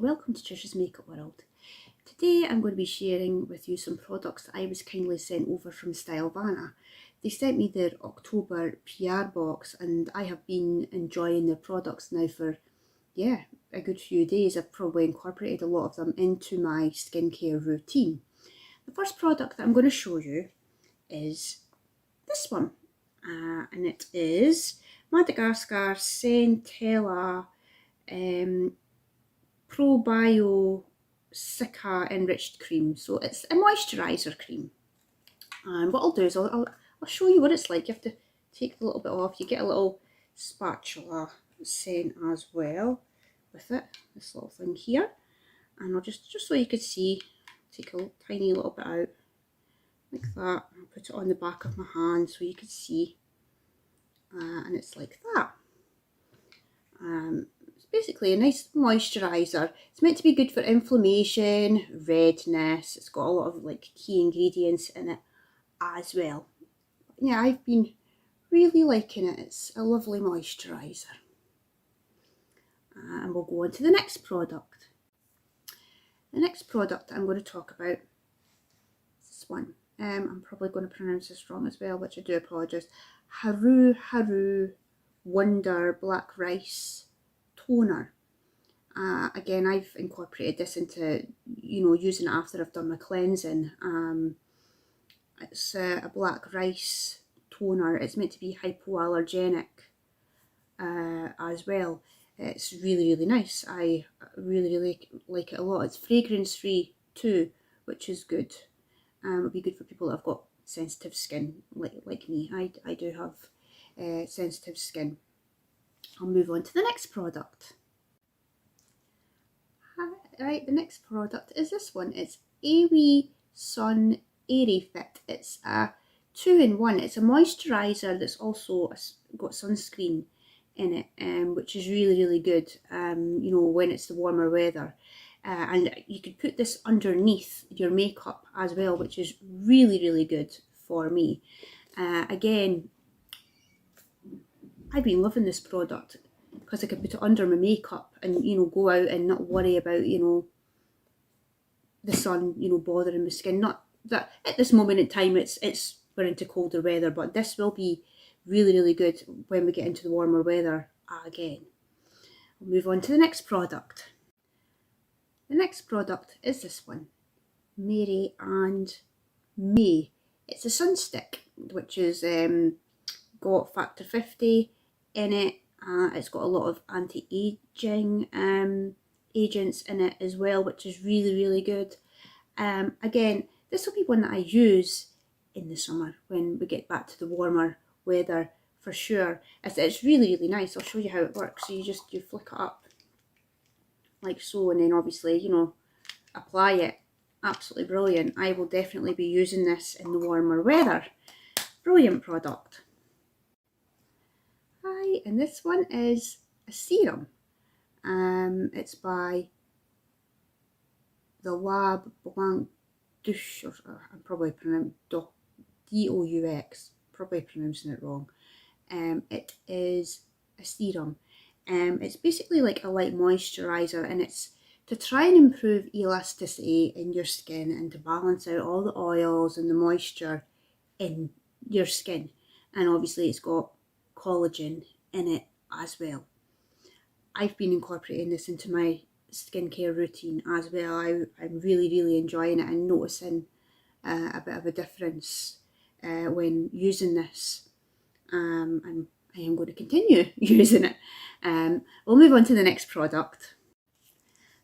welcome to Tricia's Makeup World. Today I'm going to be sharing with you some products that I was kindly sent over from StyleVana. They sent me their October PR box and I have been enjoying their products now for, a good few days. I've probably incorporated a lot of them into my skincare routine. The first product that I'm going to show you is this one, and it is Madagascar Centella Probio Cica enriched cream. So it's a moisturiser cream, and what I'll do is I'll show you what it's like. You have to take a little bit off. You get a little spatula sent as well with it, this little thing here, and I'll just so you could see, take a tiny little bit out like that. I'll put it on the back of my hand so you can see, and it's like that. It's basically a nice moisturiser. It's meant to be good for inflammation, redness. It's got a lot of like key ingredients in it as well. Yeah, I've been really liking it. It's a lovely moisturiser. And we'll go on to the next product. The next product I'm going to talk about is this one. I'm probably going to pronounce this wrong as well, which I do apologise. Haru Wonder Black Rice Toner. Again, I've incorporated this into, using it after I've done my cleansing. It's a black rice toner. It's meant to be hypoallergenic as well. It's really nice. I really like it a lot. It's fragrance free too, which is good. It'll be good for people that have got sensitive skin like me. I do have sensitive skin. I'll move on to the next product. Right, the next product is this one. It's Awi Sun Airy Fit. It's a 2-in-1. It's a moisturiser that's also got sunscreen in it, which is really good. When it's the warmer weather, and you could put this underneath your makeup as well, which is really good for me. Again, I've been loving this product because I could put it under my makeup and go out and not worry about the sun bothering my skin. Not that at this moment in time we're into colder weather, but this will be really good when we get into the warmer weather again. We'll move on to the next product. The next product is this one, Mary and May. It's a sunstick, which is got factor 50 in it. It's got a lot of anti-aging agents in it as well, which is really good. Again, this will be one that I use in the summer when we get back to the warmer weather for sure. It's really nice. I'll show you how it works. So you flick it up like so, and then obviously apply it. Absolutely brilliant. I will definitely be using this in the warmer weather. Brilliant product. Hi, and this one is a serum. It's by the Lab Blanc Douche, or I'm probably pronouncing D-O-U-X, probably pronouncing it wrong. It is a serum. It's basically like a light moisturiser, and it's to try and improve elasticity in your skin and to balance out all the oils and the moisture in your skin. And obviously it's got collagen in it as well. I've been incorporating this into my skincare routine as well. I'm really enjoying it and noticing a bit of a difference when using this, and I am going to continue using it. We'll move on to the next product.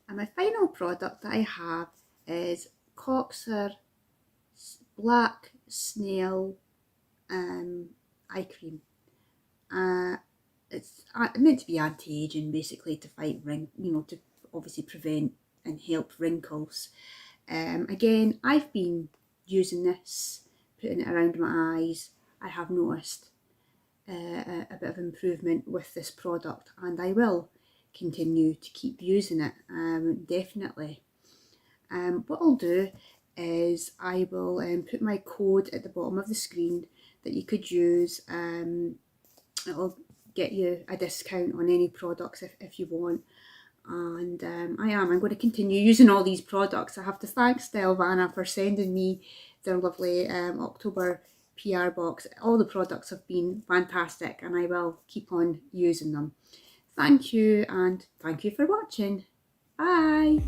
And my final product that I have is Coxer Black Snail Eye Cream. It's meant to be anti-aging, basically, to fight to obviously prevent and help wrinkles. Again, I've been using this, putting it around my eyes. I have noticed a bit of improvement with this product, and I will continue to keep using it, definitely. What I'll do is I will put my code at the bottom of the screen that you could use. It'll get you a discount on any products if you want, and I'm going to continue using all these products. I have to thank StyleVana for sending me their lovely October PR box. All the products have been fantastic, and I will keep on using them. Thank you, and thank you for watching. Bye.